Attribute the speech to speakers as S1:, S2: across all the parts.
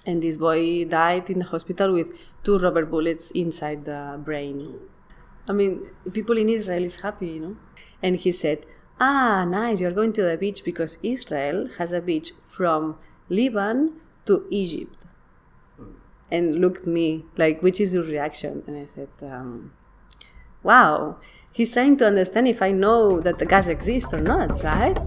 S1: And this boy died in the hospital with 2 rubber bullets inside the brain. I mean, people in Israel is happy, you know. And he said, nice, you're going to the beach because Israel has a beach from Lebanon to Egypt. And looked at me like, which is your reaction? And I said, wow, he's trying to understand if I know that the gas exists or not, right?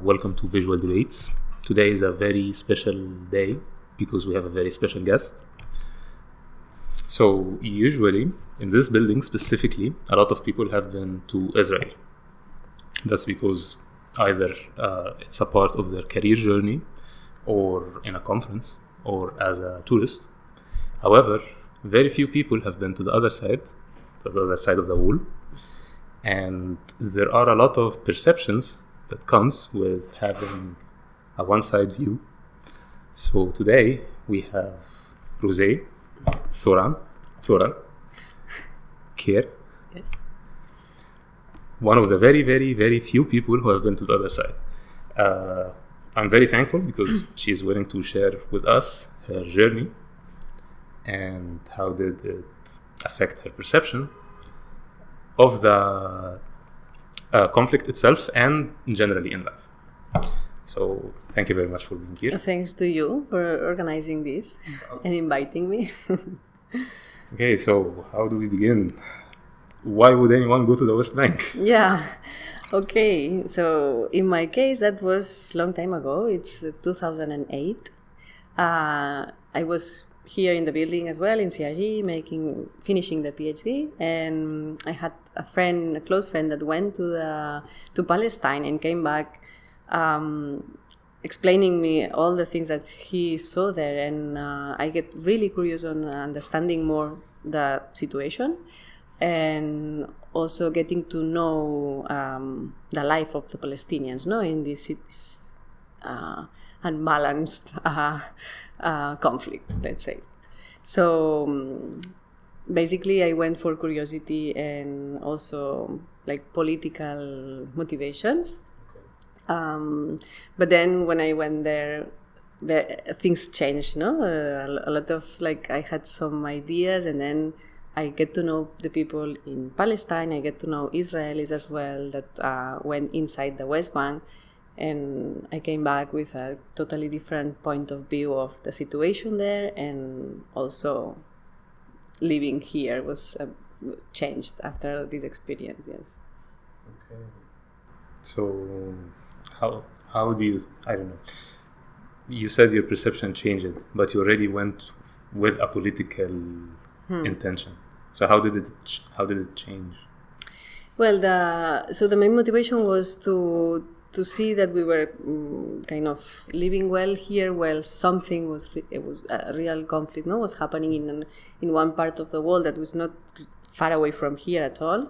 S2: Welcome to Visual Debates. Today is a very special day because we have a very special guest. So usually in this building specifically, a lot of people have been to Israel. That's because either it's a part of their career journey or in a conference or as a tourist. However, very few people have been to the other side of the wall. And there are a lot of perceptions that comes with having a one-side view. So today we have Rosé, Thora, Kier.
S1: Yes.
S2: One of the very, very, very few people who have been to the other side. I'm very thankful because she is willing to share with us her journey and how did it affect her perception of the conflict itself and generally in life. So thank you very much for being here.
S1: Thanks to you for organizing this and inviting me.
S2: Okay, so how do we begin? Why would anyone go to the West Bank?
S1: Yeah, okay. So in my case, that was a long time ago. It's 2008. I was here in the building as well in CRG, finishing the PhD, and I had a close friend that went to Palestine and came back, explaining me all the things that he saw there, and I get really curious on understanding more the situation, and also getting to know the life of the Palestinians, in this unbalanced conflict, let's say. So basically I went for curiosity and also like political motivations. But then when I went there, things changed, a lot of I had some ideas, and then I get to know the people in Palestine. I get to know Israelis as well that went inside the West Bank. And I came back with a totally different point of view of the situation there, and also living here was changed after this experience. Yes.
S2: Okay. So, how do you? I don't know. You said your perception changed, but you already went with a political intention. So how did it change?
S1: Well, the main motivation was to see that we were kind of living well here, while something was a real conflict was happening in one part of the world that was not far away from here at all,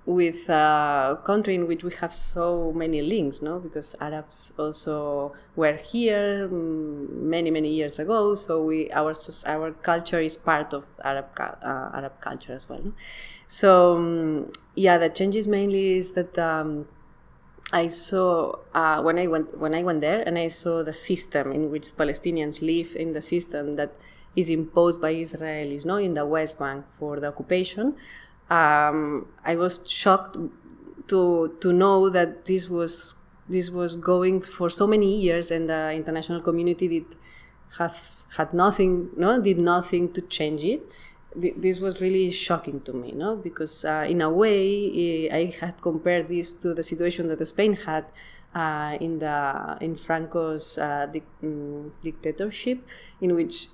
S1: with a country in which we have so many links, because Arabs also were here many years ago, so our culture is part of Arab culture as well. So the changes mainly is that I saw when I went there, and I saw the system in which Palestinians live, in the system that is imposed by Israelis, in the West Bank for the occupation. I was shocked to know that this was going for so many years, and the international community did nothing to change it. This was really shocking to me, because in a way I had compared this to the situation that Spain had in Franco's dictatorship, in which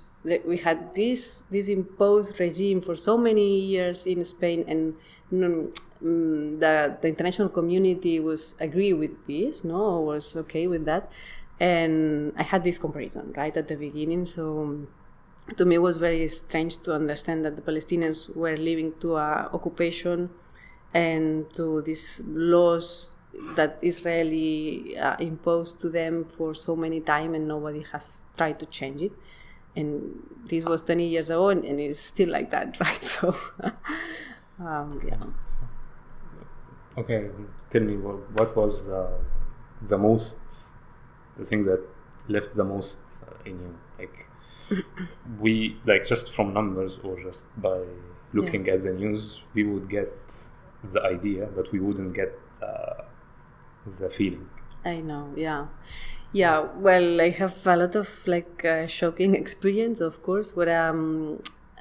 S1: we had this imposed regime for so many years in Spain, and the international community was agree with this, or was okay with that, and I had this comparison right at the beginning. So to me, it was very strange to understand that the Palestinians were living to occupation and to these laws that Israeli imposed to them for so many time, and nobody has tried to change it. And this was 20 years ago, and it's still like that, right? So, yeah.
S2: Okay, tell me what was the thing that left the most in you, like we like just from numbers or just by looking at the news, we would get the idea, but we wouldn't get the feeling.
S1: I know, yeah. Well, I have a lot of shocking experience, of course. But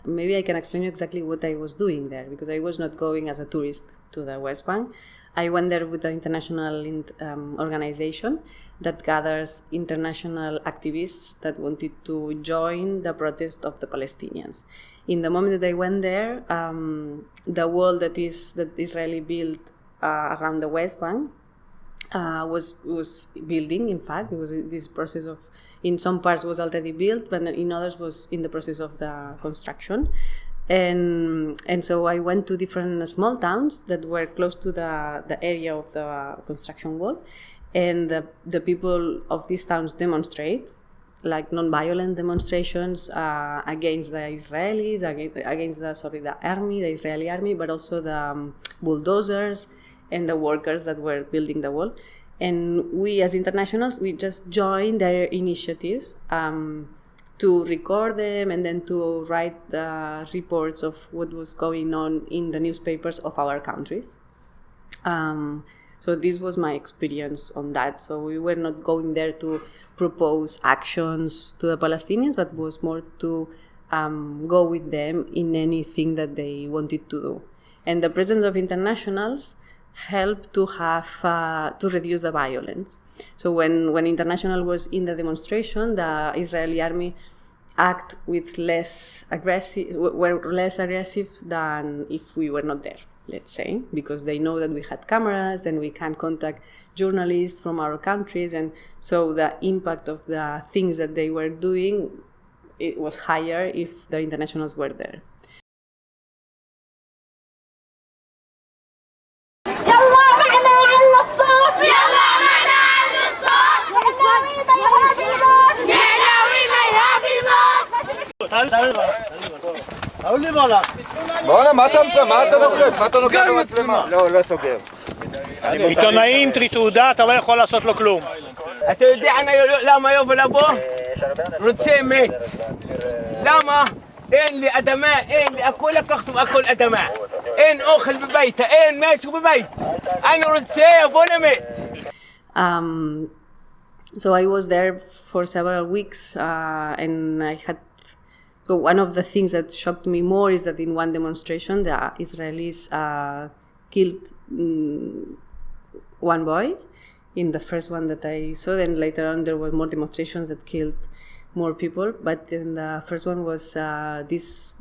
S1: maybe I can explain you exactly what I was doing there, because I was not going as a tourist to the West Bank. I went there with an international organization that gathers international activists that wanted to join the protest of the Palestinians. In the moment that I went there, the wall that Israeli built around the West Bank was building. In fact, it was this process of, in some parts was already built, but in others was in the process of the construction. And so I went to different small towns that were close to the area of the construction wall, and the people of these towns demonstrate, like non-violent demonstrations against the Israelis, against the army, the Israeli army, but also the bulldozers and the workers that were building the wall. And we as internationals, we just joined their initiatives to record them and then to write the reports of what was going on in the newspapers of our countries. So this was my experience on that. So we were not going there to propose actions to the Palestinians, but was more to go with them in anything that they wanted to do. And the presence of internationals helped to have to reduce the violence. So when international was in the demonstration, the Israeli army were less aggressive than if we were not there, let's say, because they know that we had cameras and we can contact journalists from our countries, and so the impact of the things that they were doing, it was higher if the internationals were there.
S3: מה אתה נוקט במצלמה? לא סוגר.
S4: עיתונאים, תרי תעודה, אתה לא יכול לעשות לו כלום.
S3: אתה יודע למה יובל לבוא? רוצה מת. למה? אין לי אדמה, אין לי, הכל לקחת והכל אדמה. אין אוכל בבית, אין משהו בבית. אני רוצה לבוא למת.
S1: So I was there for several weeks, and I had. So one of the things that shocked me more is that in one demonstration, the Israelis killed one boy. In the first one that I saw, then later on there were more demonstrations that killed more people. But in the first one was this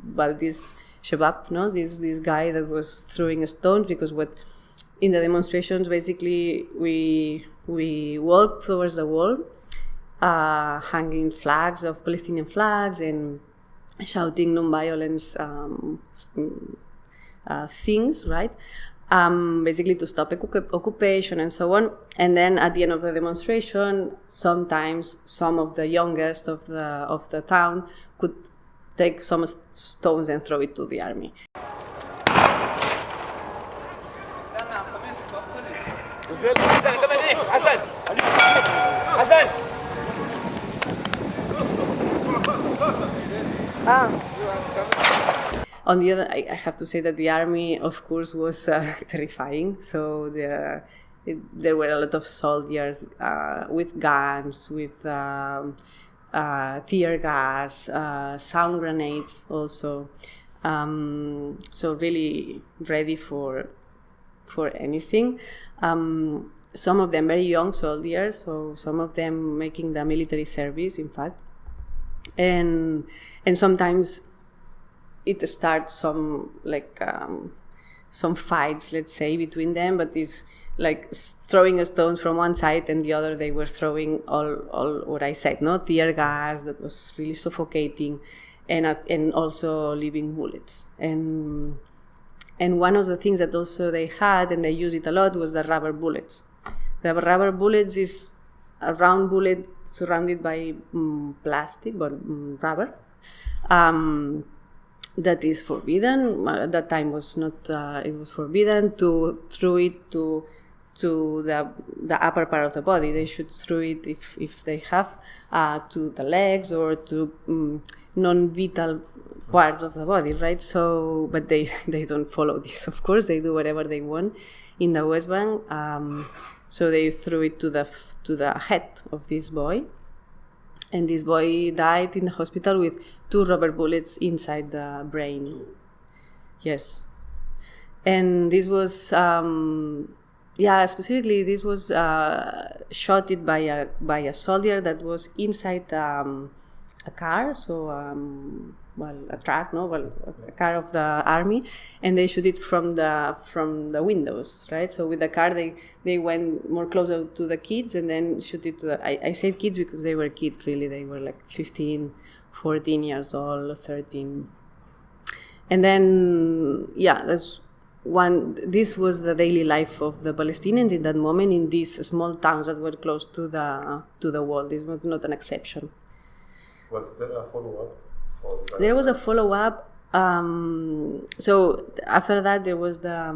S1: Shabab, no, this guy that was throwing stones, because in the demonstrations basically we walked towards the wall, hanging flags of Palestinian flags and shouting non-violence things, right? Basically to stop occupation and so on. And then at the end of the demonstration, sometimes some of the youngest of the town could take some stones and throw it to the army. On the other, I have to say that the army, of course, was terrifying. So there were a lot of soldiers with guns, with tear gas, sound grenades also. So really ready for anything. Some of them very young soldiers, so some of them making the military service, in fact. And sometimes it starts some fights, let's say, between them, but it's like throwing stones from one side and the other. They were throwing all what I said, no, tear gas that was really suffocating, and also leaving bullets. And one of the things that also they had, and they used it a lot, was the rubber bullets. The rubber bullets is a round bullet surrounded by plastic, but rubber. That is forbidden. At that time was not. It was forbidden to throw it to the upper part of the body. They should throw it if they have to the legs or to non-vital parts of the body, right? So, but they don't follow this. Of course, they do whatever they want in the West Bank. So they threw it to the head of this boy. And this boy died in the hospital with 2 rubber bullets inside the brain. Yes. And this was, specifically this was shot by a soldier that was inside a car, so a truck, a car of the army, and they shoot it from the windows, right? So with the car, they went more closer to the kids and then shoot it to I say kids because they were kids, really. They were like 15, 14 years old, 13. And then, this was the daily life of the Palestinians in that moment in these small towns that were close to the wall. This was not an exception.
S2: Was there a follow-up?
S1: There was a follow-up. So after that, there was the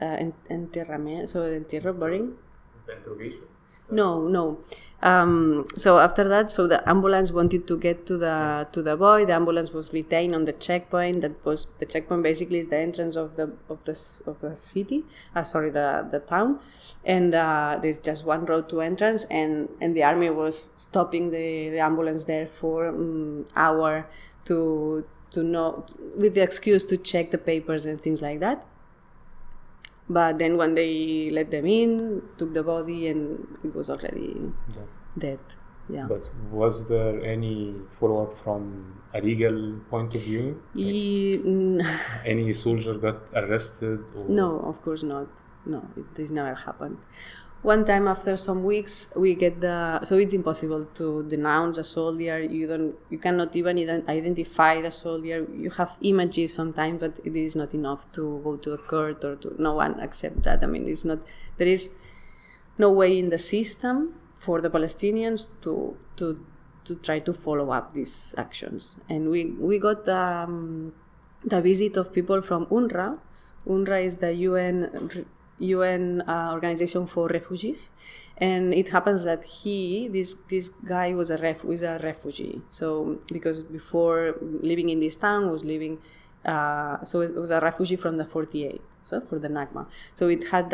S1: enterramiento, so the entierro, burying.
S2: The interrogation?
S1: No. So after that, so the ambulance wanted to get to the boy. The ambulance was retained on the checkpoint. The checkpoint basically is the entrance of the city. The town, and there's just one road to entrance. And the army was stopping the ambulance there for hour to know, with the excuse to check the papers and things like that. But then when they let them in, took the body, and it was already dead. Yeah.
S2: But was there any follow-up from a legal point of view? Any soldier got arrested? Or?
S1: No, of course not. No, this never happened. One time after some weeks, we get so it's impossible to denounce a soldier. You cannot even identify the soldier. You have images sometimes, but it is not enough to go to a court or to no one accept that. I mean, there is no way in the system for the Palestinians to try to follow up these actions. And we got the visit of people from UNRWA. UNRWA is the UN organization for refugees, and it happens that this guy was a refugee. So because before living in this town was living, so it was a refugee from the 48. So for the Nakba, so it had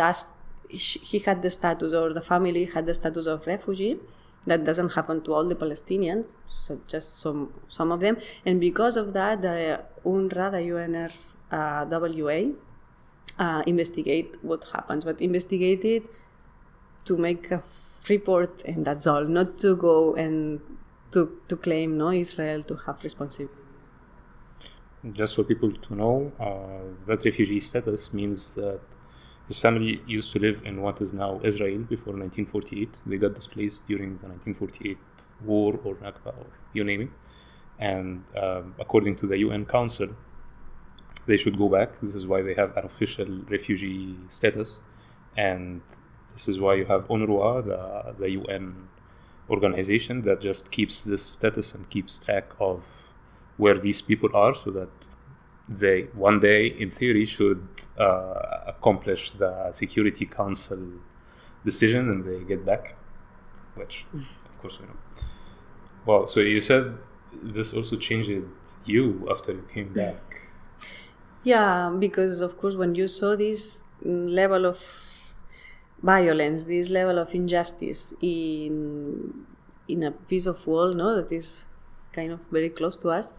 S1: he had the status, or the family had the status of refugee. That doesn't happen to all the Palestinians, so just some of them. And because of that, the UNRWA, the UNRWA. Investigate what happens, but investigate it to make a report, and that's all. Not to go and to claim Israel to have responsibility.
S2: Just for people to know, that refugee status means that his family used to live in what is now Israel before 1948. They got displaced during the 1948 war or Nakba, or you name it. And according to the UN Council, they should go back. This is why they have an official refugee status, and this is why you have UNRWA, the UN organization that just keeps this status and keeps track of where these people are, so that they one day, in theory, should accomplish the Security Council decision and they get back, which, of course, we know. Well, so you said this also changed you after you came back.
S1: Yeah, because of course when you saw this level of violence, this level of injustice in a piece of wall, that is kind of very close to us,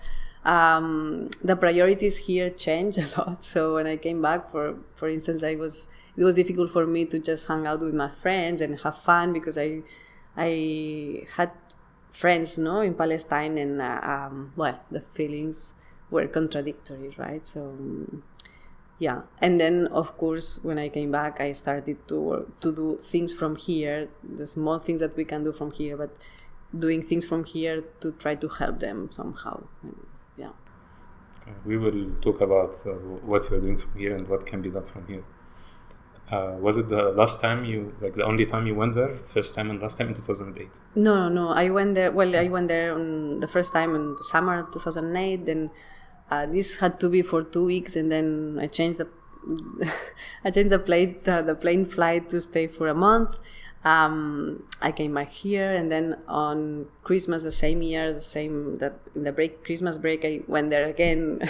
S1: the priorities here changed a lot. So when I came back, for instance, it was difficult for me to just hang out with my friends and have fun, because I had friends, in Palestine, and the feelings were contradictory, right? So, yeah. And then, of course, when I came back, I started to do things from here, the small things that we can do from here, but doing things from here to try to help them somehow.
S2: We will talk about what you are doing from here and what can be done from here. Was it the last time the only time you went there? First time and last time in 2008?
S1: No. I went there. Well, I went there on the first time in the summer of 2008. Then this had to be for 2 weeks, and then I changed the the plane flight to stay for a month. I came back here, and then on Christmas the same year, in the Christmas break, I went there again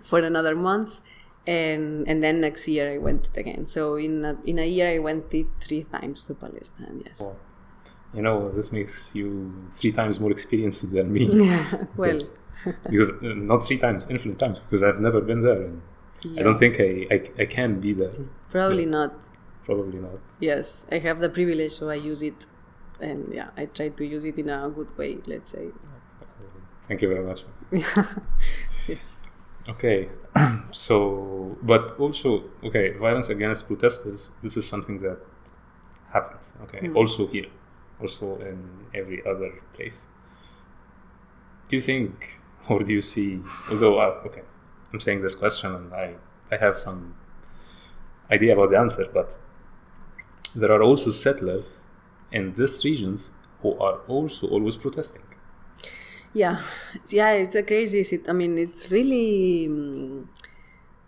S1: for another month, and then next year I went again. So in a year I went 3 times to Palestine. Yes.
S2: Wow. You know, this makes you 3 times more experienced than me.
S1: Well,
S2: because not 3 times, infinite times, because I've never been there, and I don't think I can be there.
S1: Probably not.
S2: Probably not.
S1: Yes, I have the privilege, so I use it, and I try to use it in a good way, let's say.
S2: Thank you very much. Okay, so, but also, violence against protesters, this is something that happens, also here, also in every other place. Do you think, or do you see, although, I'm saying this question and I have some idea about the answer, but there are also settlers in these regions who are also always protesting.
S1: Yeah, it's a crazy. It's really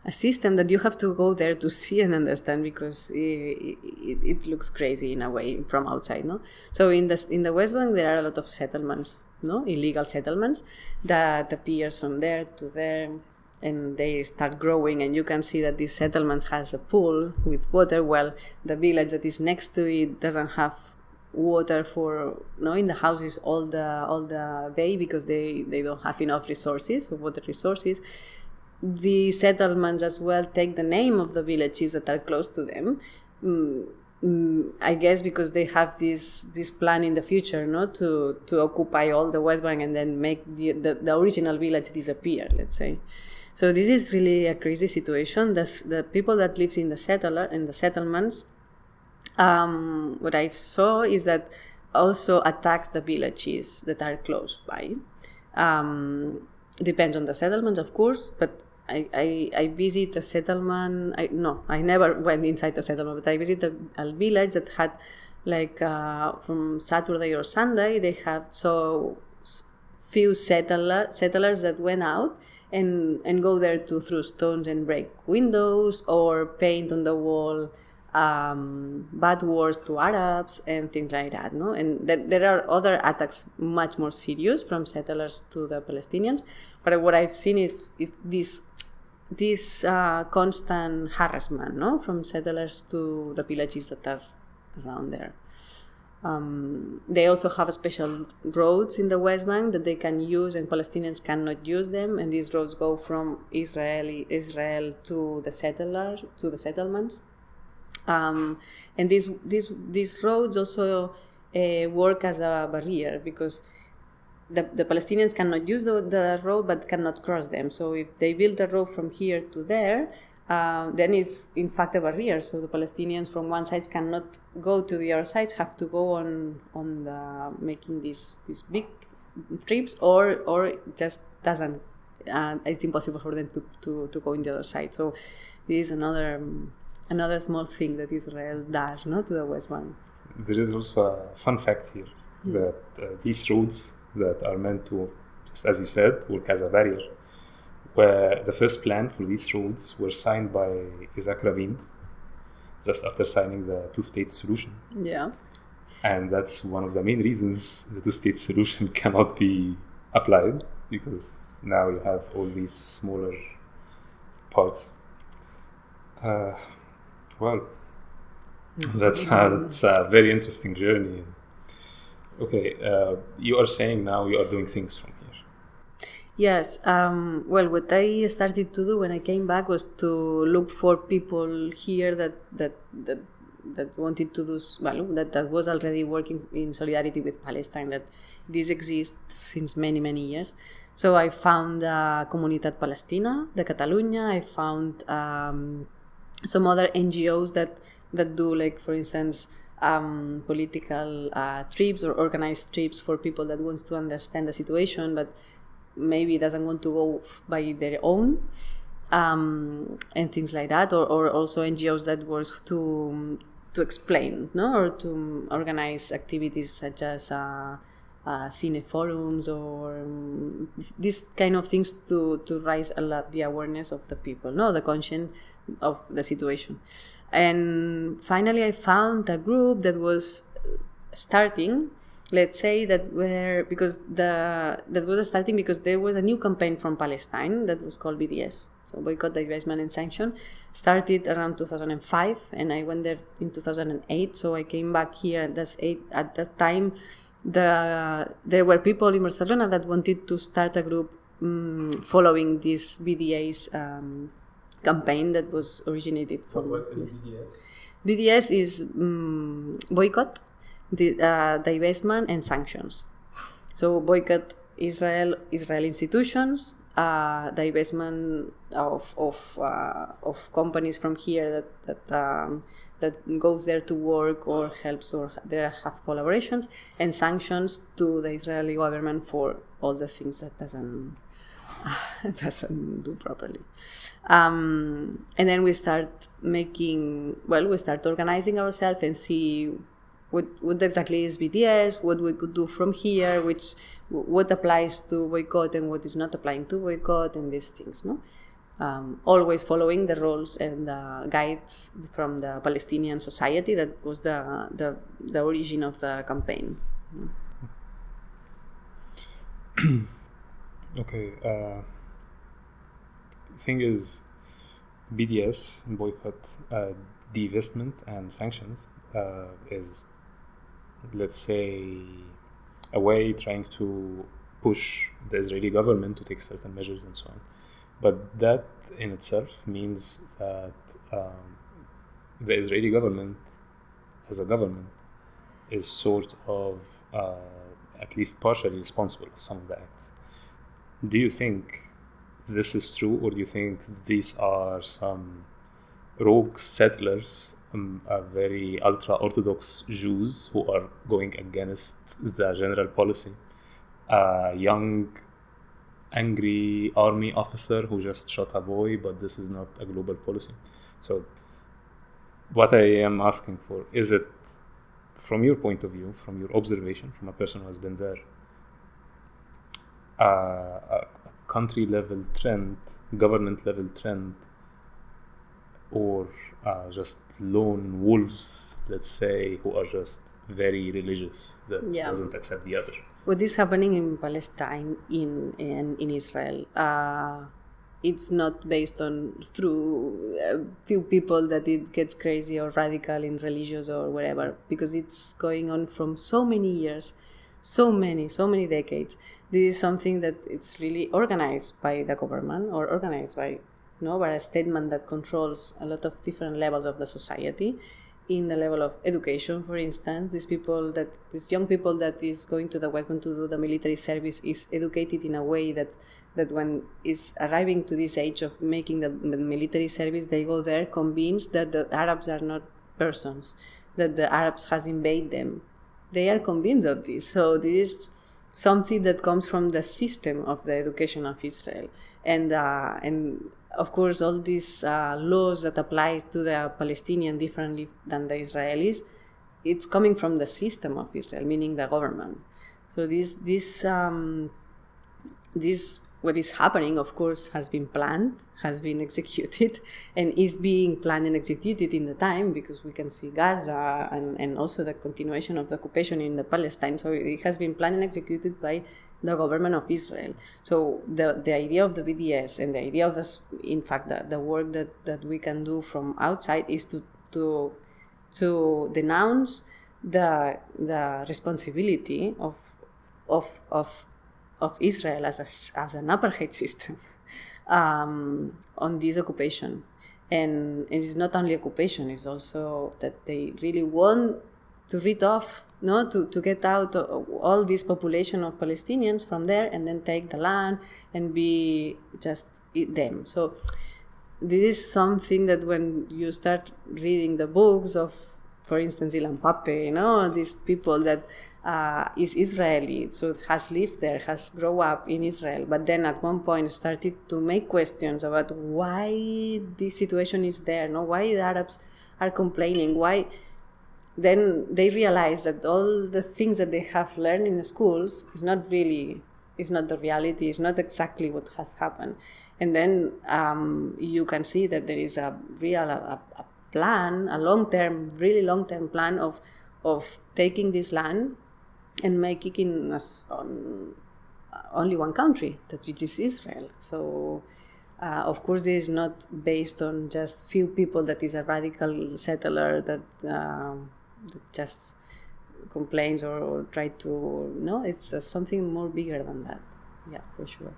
S1: a system that you have to go there to see and understand, because it looks crazy in a way from outside, no? So in the West Bank there are a lot of settlements, no, illegal settlements that appears from there to there, and they start growing, and you can see that this settlement has a pool with water, while the village that is next to it doesn't have water in the houses all the day, because they don't have enough water resources. The settlements as well take the name of the villages that are close to them, I guess because they have this plan in the future, to occupy all the West Bank and then make the original village disappear, let's say. So this is really a crazy situation. The people that live in the settlements, what I saw is that also attacks the villages that are close by. Depends on the settlements, of course, but I visit a settlement. I never went inside the settlement, but I visited a village that had from Saturday or Sunday, they had so few settlers that went out and go there to throw stones and break windows or paint on the wall bad words to Arabs and things like that, no? And there are other attacks much more serious from settlers to the Palestinians. But what I've seen is this constant harassment, no, from settlers to the villages that are around there. They also have special roads in the West Bank that they can use, and Palestinians cannot use them. And these roads go from Israel to the settlements. And these roads also work as a barrier, because the Palestinians cannot use the road but cannot cross them. So if they build a road from here to there, then it's in fact a barrier. So the Palestinians from one side cannot go to the other side, have to go on making these big trips, or just doesn't. It's impossible for them to go in the other side. So this is another small thing that Israel does, to the West Bank.
S2: There is also a fun fact here that these roads that are meant to, just as you said, work as a barrier, where the first plan for these roads were signed by Isaac Rabin just after signing the two-state solution.
S1: Yeah.
S2: And that's one of the main reasons the two-state solution cannot be applied, because now you have all these smaller parts. That's a very interesting journey. Okay, you are saying now you are doing things from here.
S1: Yes. Well, what I started to do when I came back was to look for people here that wanted to do, that was already working in solidarity with Palestine, that this exists since many, many years. So I found Comunitat Palestina de Catalunya. I found some other NGOs that do, like, for instance, political trips or organized trips for people that wants to understand the situation but maybe doesn't want to go by their own. and things like that, or also NGOs that work to explain, no, or to organize activities such as cine forums or these kind of things to raise a lot the awareness of the people, no, the conscience of the situation. And finally, I found a group that was starting. Let's say that because there was a new campaign from Palestine that was called BDS, so Boycott, Divestment and Sanction, started around 2005, and I went there in 2008. So I came back here, and at that time, there were people in Barcelona that wanted to start a group following this BDS campaign that was originated from.
S2: What is BDS?
S1: BDS is boycott, divestment and sanctions. So boycott Israel institutions, divestment of companies from here that goes there to work or helps or there have collaborations, and sanctions to the Israeli government for all the things that doesn't do properly. And then we start organizing ourselves and see what exactly is BDS, what we could do from here, what applies to boycott and what is not applying to boycott, and these things, no? Always following the rules and the guides from the Palestinian Society that was the origin of the campaign.
S2: Okay. Thing is, BDS, boycott, divestment and sanctions, is, let's say, a way trying to push the Israeli government to take certain measures and so on. But that in itself means that the Israeli government, as a government, is sort of at least partially responsible for some of the acts. Do you think this is true, or do you think these are some rogue settlers, very ultra-Orthodox Jews who are going against the general policy? A young, angry army officer who just shot a boy, but this is not a global policy. So what I am asking for, is it, from your point of view, from your observation, from a person who has been there, a country-level trend, government-level trend, or just lone wolves, let's say, who are just very religious, that doesn't accept the other?
S1: What is happening in Palestine, in Israel, it's not based on through a few people that it gets crazy or radical in religious or whatever, because it's going on from so many years, so many decades. This is something that it's really organized by the government, or organized by a statement that controls a lot of different levels of the society. In the level of education, for instance, these young people that is going to the weapon to do the military service is educated in a way that when is arriving to this age of making the military service, they go there convinced that the Arabs are not persons, that the Arabs has invaded them. They are convinced of this. So this is something that comes from the system of the education of Israel, and of course, all these laws that apply to the Palestinian differently than the Israelis, it's coming from the system of Israel, meaning the government. So this what is happening, of course, has been planned, has been executed, and is being planned and executed in the time, because we can see Gaza and also the continuation of the occupation in the Palestine. So it has been planned and executed by the government of Israel. So the idea of the BDS and the idea of this, in fact, the work that we can do from outside is to denounce the responsibility of Israel as an apartheid system on this occupation. And it is not only occupation, it's also that they really want to rid off, to get out all this population of Palestinians from there, and then take the land and be just them. So this is something that when you start reading the books of for instance, Ilan Pappé, these people that is Israeli, so has lived there, has grown up in Israel, but then at one point started to make questions about why this situation is there, why the Arabs are complaining, why. Then they realize that all the things that they have learned in the schools is not the reality, is not exactly what has happened. And then you can see that there is a real plan, a really long-term plan of taking this land and making it only one country, which is Israel. So, of course, this is not based on just few people, that is a radical settler that just complains or try to. No, it's something more bigger than that. Yeah, for sure.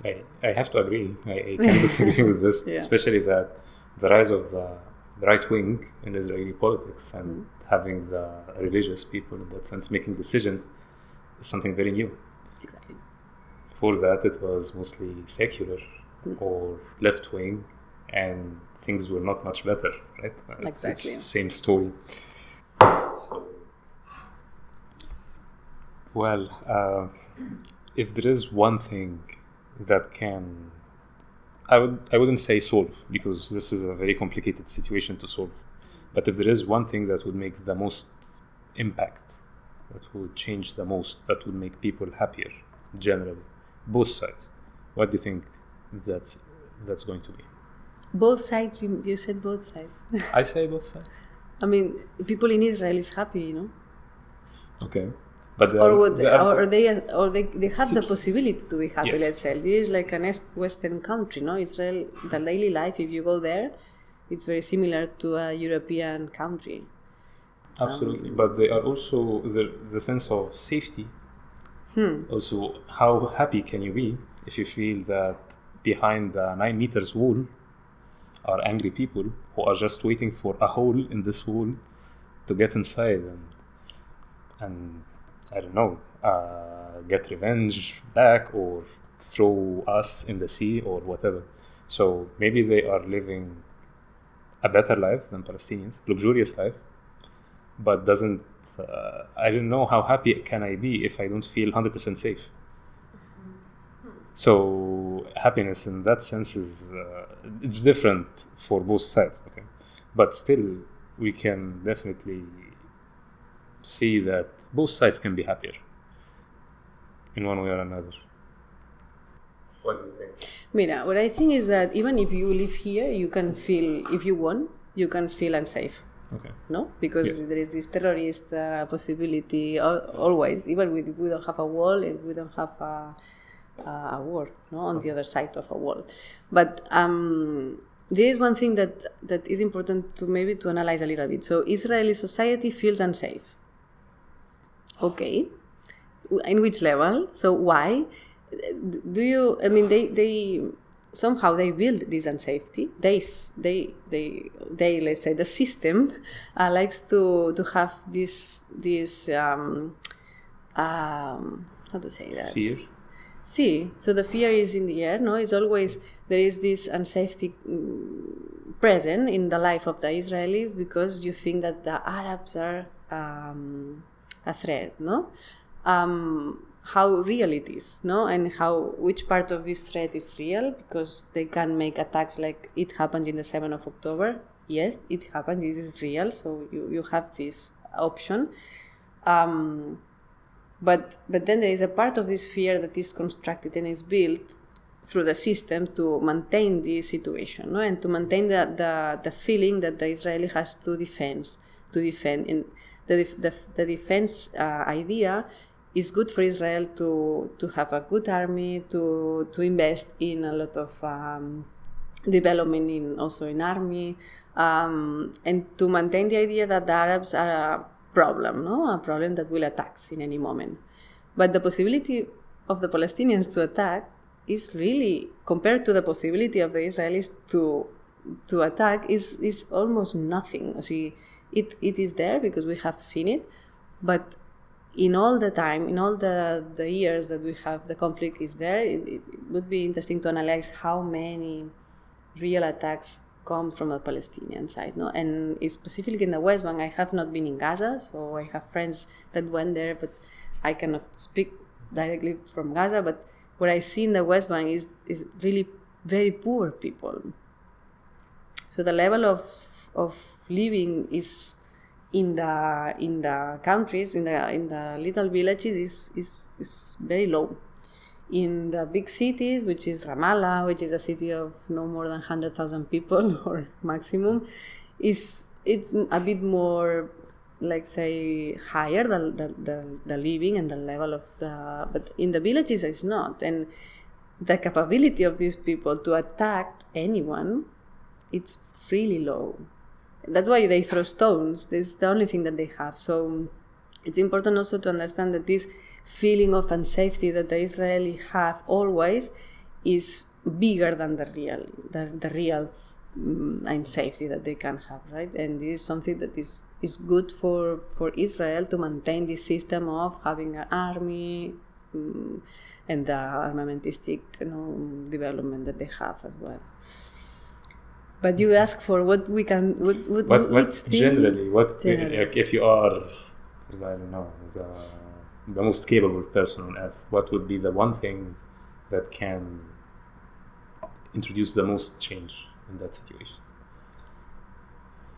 S2: I have to agree. I can't disagree with this, especially that the rise of the right wing in Israeli politics and having the religious people, in that sense, making decisions is something very new.
S1: Exactly.
S2: Before that, it was mostly secular or left wing, and things were not much better, right?
S1: Exactly.
S2: It's the same story. So, well, if there is one thing that can, I wouldn't say solve, because this is a very complicated situation to solve. But if there is one thing that would make the most impact, that would change the most, that would make people happier, generally, both sides, what do you think that's going to be?
S1: Both sides. You said both sides.
S2: I say both sides.
S1: I mean, people in Israel is happy,
S2: Okay. But
S1: they have the possibility to be happy.
S2: Yes.
S1: Let's say this is like a Western country, Israel. The daily life, if you go there, it's very similar to a European country.
S2: Absolutely, but they are also the sense of safety. Also, how happy can you be if you feel that behind the 9 meters wall are angry people who are just waiting for a hole in this wall to get inside and I don't know, get revenge back or throw us in the sea or whatever. So maybe they are living a better life than Palestinians, luxurious life, but doesn't, I don't know how happy can I be if I don't feel 100% safe. So happiness in that sense is, it's different for both sides, okay? But still, we can definitely see that both sides can be happier in one way or another. What do you think?
S1: Mira, what I think is that even if you live here, you can feel, if you want, you can feel unsafe.
S2: Okay.
S1: No? Because there is this terrorist possibility always, even if we don't have a wall, if we don't have a war, on the other side of a wall. But there is one thing that is important to maybe to analyze a little bit. So Israeli society feels unsafe. Okay. In which level? So why? Do you, I mean, they somehow they build this unsafety. They let's say the system likes to have this how to say that?
S2: Fear.
S1: See, so the fear is in the air, it's always, there is this unsafety present in the life of the Israeli because you think that the Arabs are a threat, how real it is, and which part of this threat is real, because they can make attacks like it happened in the 7th of October. Yes, it happened, this is real, so you have this option. But then there is a part of this fear that is constructed and is built through the system to maintain this situation, and to maintain the feeling that the Israeli has to defend. And the defense idea is good for Israel to have a good army, to invest in a lot of development also in army, and to maintain the idea that the Arabs are a problem that will attack in any moment. But the possibility of the Palestinians to attack is really, compared to the possibility of the Israelis to attack, is almost nothing. See, it is there because we have seen it, but in all the time, in all the years that we have the conflict is there, it would be interesting to analyze how many real attacks come from the Palestinian side, no? And specifically in the West Bank, I have not been in Gaza, so I have friends that went there, but I cannot speak directly from Gaza. But what I see in the West Bank is really very poor people. So the level of living is in the countries, in the little villages, is very low. In the big cities, which is Ramallah, which is a city of no more than 100,000 people or maximum, it's a bit more, like, say, higher the living and the level of the. But in the villages, it's not, and the capability of these people to attack anyone, it's really low. That's why they throw stones. This is the only thing that they have. So it's important also to understand that this feeling of unsafety that the Israelis have always is bigger than the real unsafety that they can have, right? And this is something that is good for Israel to maintain this system of having an army and the armamentistic development that they have as well. But you ask for what we can, what
S2: generally, like, if you are, I don't know, the most capable person on earth, what would be the one thing that can introduce the most change in that situation?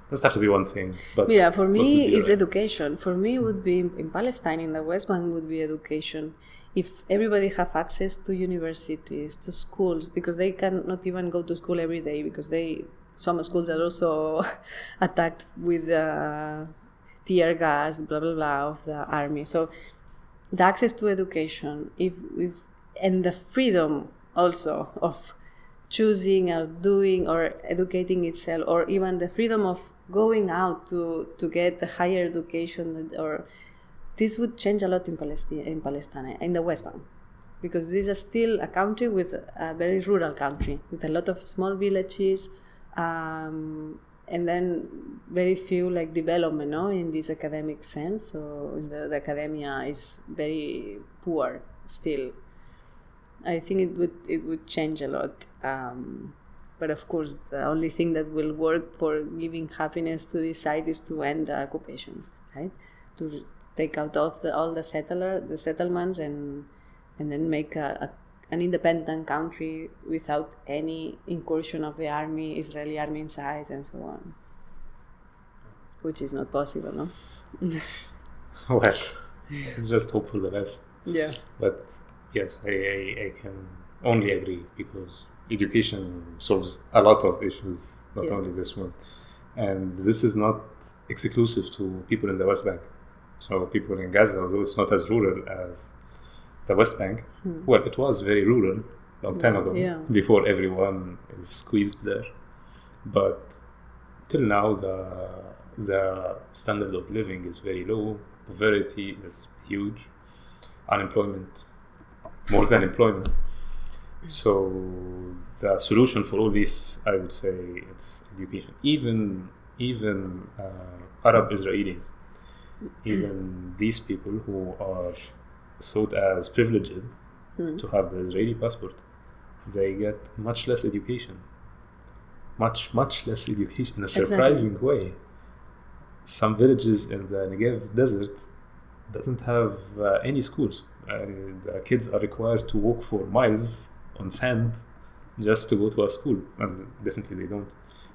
S2: Doesn't have to be one thing, but
S1: yeah, for me it's education. For me, it would be in Palestine, in the West Bank, would be education. If everybody have access to universities, to schools, because they cannot even go to school every day because some schools are also attacked with tear gas, blah blah blah, of the army. So the access to education, and the freedom also of choosing or doing or educating itself, or even the freedom of going out to get a higher education, or this would change a lot in Palestine, in the West Bank, because this is still a country with a very rural country with a lot of small villages, and then very few like development, in this academic sense. So the academia is very poor still. I think it would change a lot. But of course, the only thing that will work for giving happiness to this site is to end the occupation, right? To take out all the settlements and then make an independent country without any incursion of the Israeli army inside and so on, which is not possible, no?
S2: Well, it's just hope for the best.
S1: Yeah.
S2: But yes, I can only agree, because education solves a lot of issues, not only this one. And this is not exclusive to people in the West Bank. So people in Gaza, although it's not as rural as the West Bank, well, it was very rural a long time ago, before everyone is squeezed there. But till now, the standard of living is very low, poverty is huge, unemployment, more than employment. So the solution for all this, I would say, it's education. Even Arab Israelis, even these people who are thought as privileged to have the Israeli passport, they get much less education. Much less education in a surprising way. Some villages in the Negev desert doesn't have any schools. The kids are required to walk for miles on sand just to go to a school, and definitely they don't.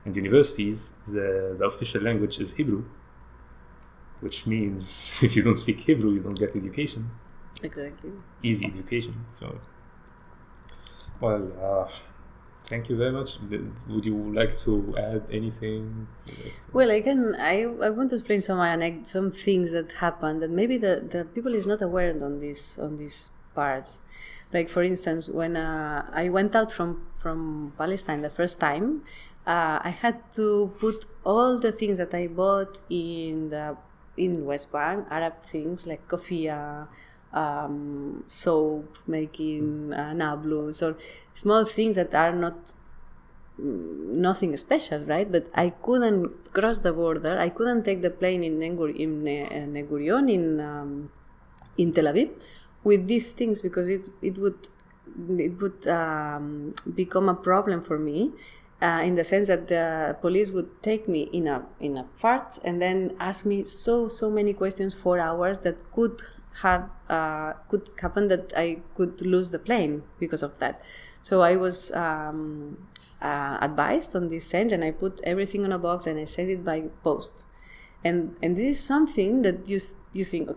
S2: And universities, the official language is Hebrew, which means if you don't speak Hebrew, you don't get education.
S1: Exactly. Easy
S2: education. So, well, thank you very much. Would you like to add anything?
S1: Well, I want to explain some things that happen that maybe the people is not aware on these parts. Like, for instance, when I went out from Palestine the first time, I had to put all the things that I bought in West Bank, Arab things like kofia, soap, making nablus, or small things that are nothing special, right? But I couldn't cross the border. I couldn't take the plane in Ben Gurion in Tel Aviv with these things, because it would become a problem for me. in the sense that the police would take me in a part and then ask me so many questions for hours that could happen that I could lose the plane because of that. So I was advised on this sense, and I put everything in a box and I sent it by post. And this is something that you think,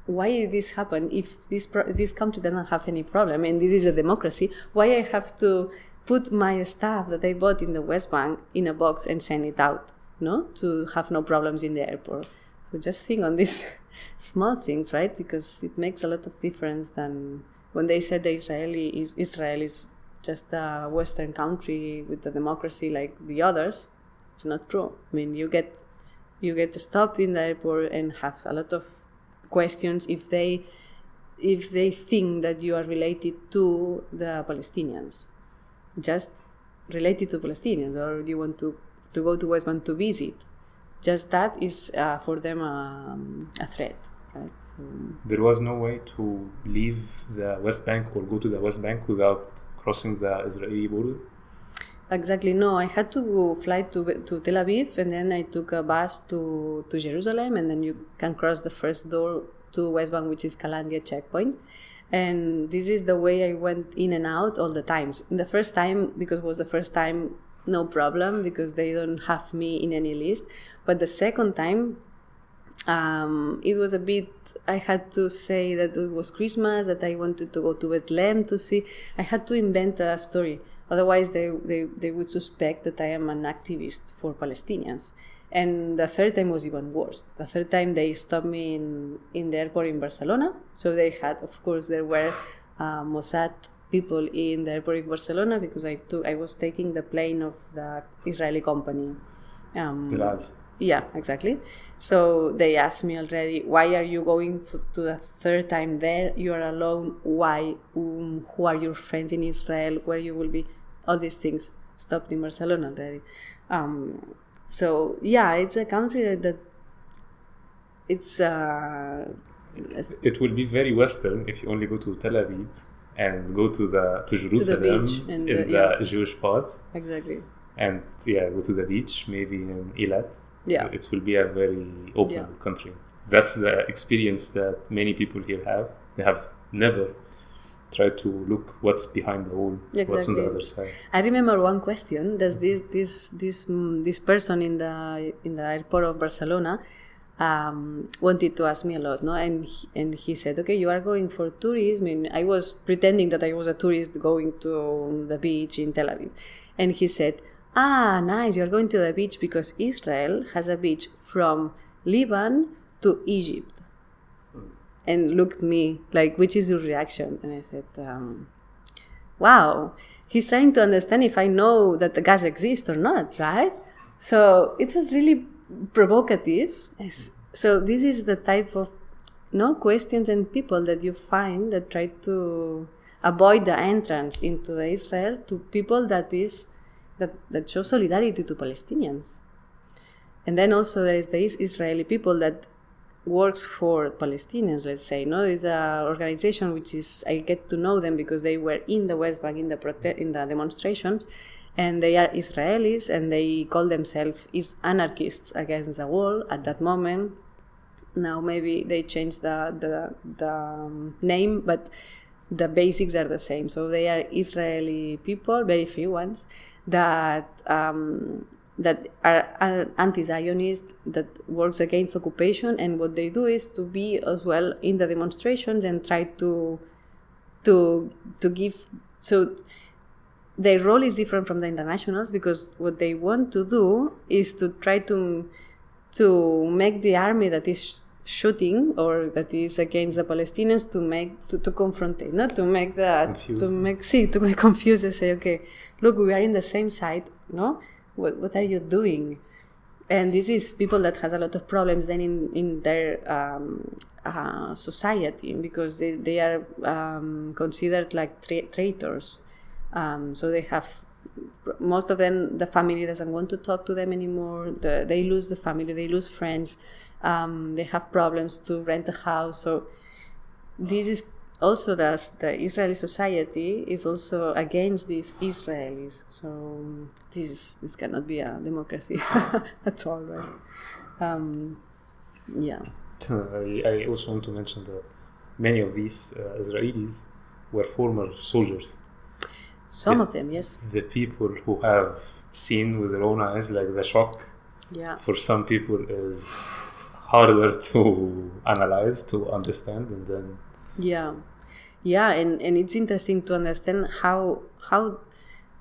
S1: why did this happen if this country doesn't have any problem and this is a democracy? Why I have to put my stuff that I bought in the West Bank in a box and send it out, to have no problems in the airport? So just think on these small things, right? Because it makes a lot of difference than when they said that Israel is just a Western country with a democracy like the others. It's not true. I mean, you get stopped in the airport and have a lot of questions if they think that you are related to the Palestinians, just related to Palestinians, or you want to go to West Bank to visit. Just that is for them a threat, right? So
S2: there was no way to leave the West Bank or go to the West Bank without crossing the Israeli border?
S1: Exactly, no. I had to fly to Tel Aviv, and then I took a bus to Jerusalem, and then you can cross the first door to West Bank, which is Kalandia checkpoint. And this is the way I went in and out all the times. The first time, because it was the first time, no problem, because they don't have me in any list. But the second time, it was a bit, I had to say that it was Christmas, that I wanted to go to Bethlehem to see. I had to invent a story. Otherwise, they would suspect that I am an activist for Palestinians. And the third time was even worse. The third time they stopped me in the airport in Barcelona. So they had, of course, there were Mossad people in the airport in Barcelona because I was taking the plane of the Israeli company.
S2: Bilal.
S1: Yeah, exactly. So they asked me already, why are you going to the third time there? You are alone. Why? Who are your friends in Israel? Where you will be? All these things stopped in Barcelona already. So yeah, it's a country that it's.
S2: It will be very Western if you only go to Tel Aviv and go to Jerusalem,
S1: to the beach and
S2: in the Jewish part.
S1: Exactly.
S2: And go to the beach, maybe in Eilat.
S1: Yeah.
S2: It will be a very open country. That's the experience that many people here have. They have never tried to look what's behind the wall, what's on the other side.
S1: I remember one question. There's this person in the airport of Barcelona wanted to ask me a lot, no? And he said, okay, you are going for tourism. And I was pretending that I was a tourist going to the beach in Tel Aviv. And he said, nice, you're going to the beach because Israel has a beach from Lebanon to Egypt. And looked at me like, which is your reaction? And I said, wow, he's trying to understand if I know that the gas exists or not, right? So it was really provocative. So this is the type of questions and people that you find that try to avoid the entrance into the Israel to people that show solidarity to Palestinians. And then also there is the Israeli people that works for Palestinians, let's say. It's an organization which is, I get to know them because they were in the West Bank in the demonstrations, and they are Israelis and they call themselves anarchists against the war at that moment. Now maybe they changed the name, but the basics are the same. So they are Israeli people, very few ones, that are anti-Zionist, that works against occupation, and what they do is to be as well in the demonstrations and try to give. So their role is different from the internationals because what they want to do is to try to make the army that is shooting or that is against the Palestinians to confront it, not to make that to make confused and say, okay, look, we are in the same side, no? What are you doing? And this is people that has a lot of problems then in their society because they are considered like traitors. So they have, most of them, the family doesn't want to talk to them anymore. They lose the family, they lose friends. They have problems to rent a house. So this is also the Israeli society is also against these Israelis. So this cannot be a democracy at all, right? Yeah.
S2: I also want to mention that many of these Israelis were former soldiers.
S1: Some of them, yes.
S2: The people who have seen with their own eyes, like the shock, for some people is harder to analyze, to understand, and then
S1: and it's interesting to understand how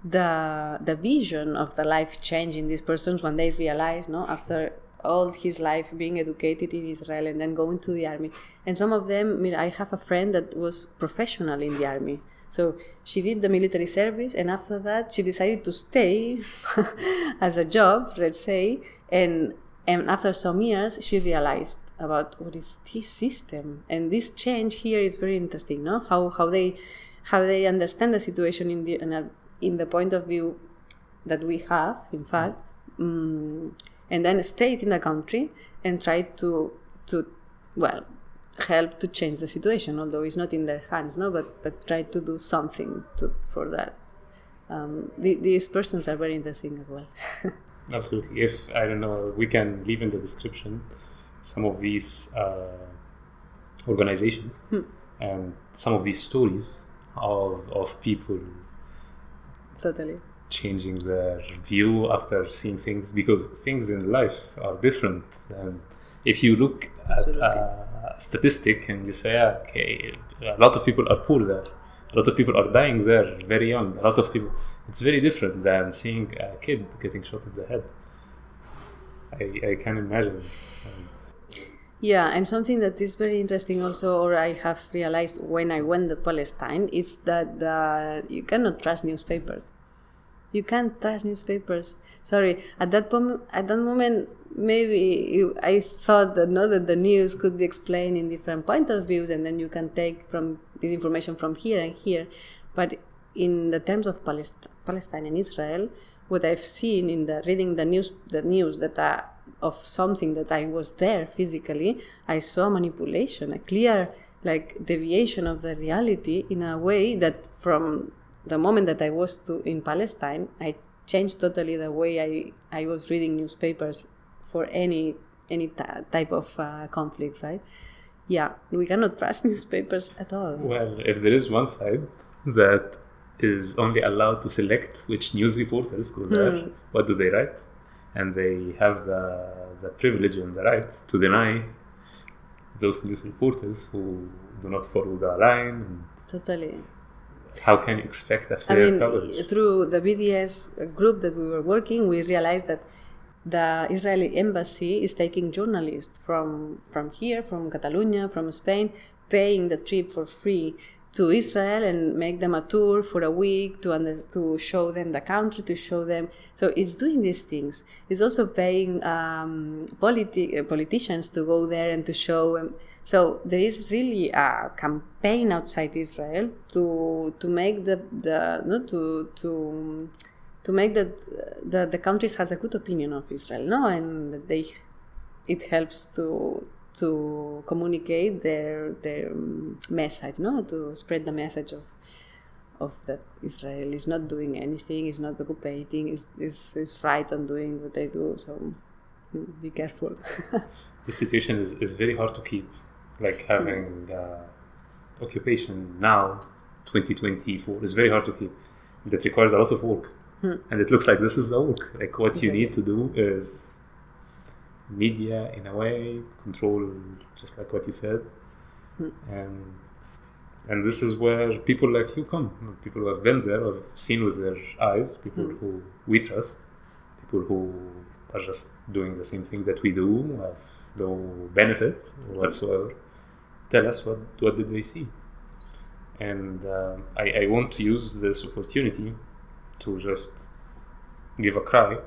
S1: the vision of the life changed in these persons when they realize, after all his life being educated in Israel and then going to the army. And some of them, I have a friend that was professional in the army. So she did the military service, and after that she decided to stay as a job, let's say, and after some years she realized about what is this system. And this change here is very interesting, no? How they understand the situation in the point of view that we have, in fact, and then stayed in the country and tried to help to change the situation, although it's not in their hands, but try to do something for that. These persons are very interesting as well.
S2: Absolutely. If, I don't know, we can leave in the description some of these organizations and some of these stories of people
S1: totally
S2: changing their view after seeing things, because things in life are different. And if you look at a statistic and you say, okay, a lot of people are poor there, a lot of people are dying there very young, a lot of people, it's very different than seeing a kid getting shot in the head. I can imagine.
S1: And something that is very interesting also, or I have realized when I went to Palestine, is that you cannot trust newspapers. You can't trust newspapers. Sorry, at that moment, maybe I thought that the news could be explained in different point of views, and then you can take from this information from here and here. But in the terms of Palestine and Israel, what I've seen in reading the news that of something that I was there physically, I saw manipulation, a clear deviation of the reality in a way that from the moment that I was in Palestine, I changed totally the way I was reading newspapers for any type of conflict, right? Yeah, we cannot trust newspapers at all.
S2: Well, if there is one side that is only allowed to select which news reporters go there, what do they write? And they have the privilege and the right to deny those news reporters who do not follow the line.
S1: Totally.
S2: How can you expect a fair coverage?
S1: Through the BDS group that we were working, we realized that the Israeli embassy is taking journalists from here, from Catalonia, from Spain, paying the trip for free to Israel and make them a tour for a week to show them the country, to show them. So it's doing these things. It's also paying politicians to go there and to show them. So there is really a campaign outside Israel to make to make that the country has a good opinion of Israel, and that it helps to communicate their message, to spread the message of that Israel is not doing anything, is not occupating, is right on doing what they do. So be careful.
S2: The situation is very hard to keep. Like having occupation now, 2024, is very hard to keep. That requires a lot of work. And it looks like this is the work. Like what you need to do is media, in a way, control, just like what you said. And this is where people like you come. People who have been there, or have seen with their eyes, people who we trust, people who are just doing the same thing that we do, have no benefit whatsoever. Tell us what did they see. And I want to use this opportunity to just give a cry.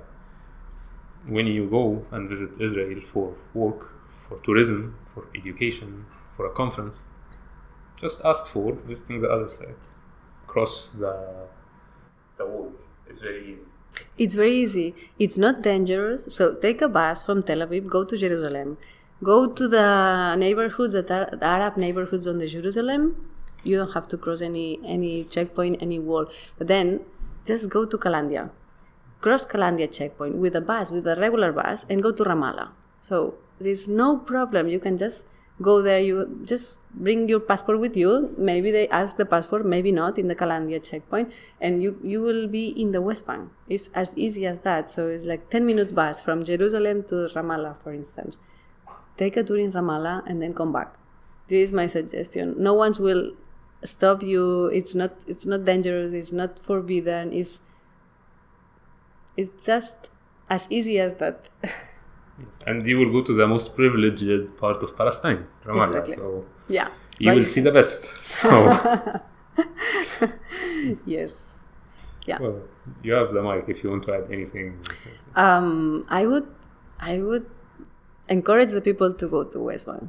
S2: When you go and visit Israel for work, for tourism, for education, for a conference, just ask for visiting the other side. Cross the wall. It's very easy.
S1: It's very easy. It's not dangerous. So take a bus from Tel Aviv, go to Jerusalem. Go to the neighborhoods, the Arab neighborhoods on the Jerusalem, you don't have to cross any checkpoint, any wall. But then just go to Kalandia, cross Kalandia checkpoint with a bus, with a regular bus, and go to Ramallah. So there's no problem. You can just go there. You just bring your passport with you. Maybe they ask the passport, maybe not, in the Kalandia checkpoint, and you will be in the West Bank. It's as easy as that. So it's like 10 minutes bus from Jerusalem to Ramallah, for instance. Take a tour in Ramallah and then come back. This is my suggestion. No one will stop you. It's not dangerous. It's not forbidden. It's just as easy as that.
S2: Yes. And you will go to the most privileged part of Palestine, Ramallah.
S1: Exactly.
S2: So
S1: Yeah.
S2: you will see the best. So
S1: Yes. Yeah.
S2: well, you have the mic if you want to add anything.
S1: I would encourage the people to go to West Bank.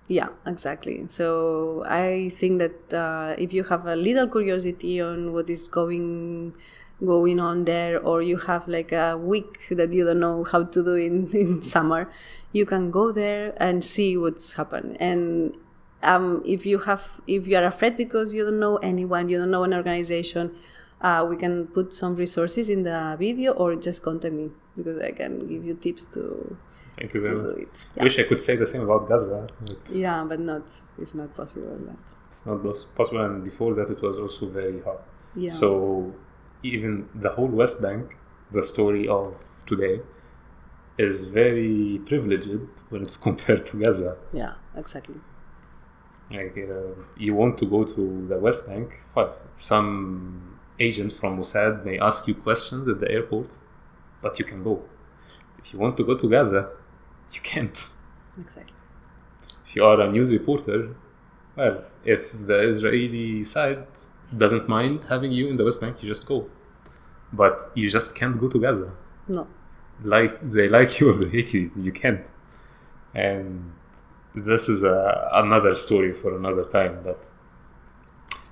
S1: Yeah, exactly. So I think that if you have a little curiosity on what is going on there, or you have like a week that you don't know how to do in summer, you can go there and see what's happened. And if you are afraid because you don't know anyone, you don't know an organization, we can put some resources in the video, or just contact me because I can give you tips to.
S2: Thank you very
S1: do
S2: much.
S1: it.
S2: I
S1: Yeah.
S2: wish I could say the same about Gaza. But
S1: Yeah, but it's not possible.
S2: it's not possible, and before that it was also very hard.
S1: Yeah.
S2: So even the whole West Bank, the story of today, is very privileged when it's compared to Gaza.
S1: Yeah, exactly.
S2: Like you want to go to the West Bank, well, some agent from Mossad may ask you questions at the airport, but you can go. If you want to go to Gaza, you can't.
S1: Exactly.
S2: If you are a news reporter, well, if the Israeli side doesn't mind having you in the West Bank, you just go. But you just can't go to Gaza.
S1: No.
S2: Like they like you or they hate you, you can't. And this is another story for another time. But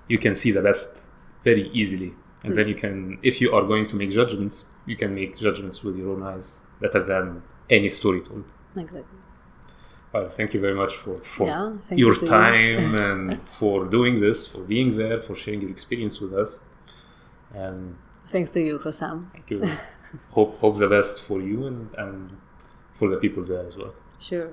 S2: you can see the best very easily, and then you can, if you are going to make judgments, you can make judgments with your own eyes better than any story told.
S1: Exactly.
S2: Well, thank you very much for
S1: thank
S2: your
S1: you to you.
S2: time and for doing this, for being there, for sharing your experience with us. And
S1: Thanks to you, Hossam.
S2: thank you. Hope the best for you and for the people there as well.
S1: Sure.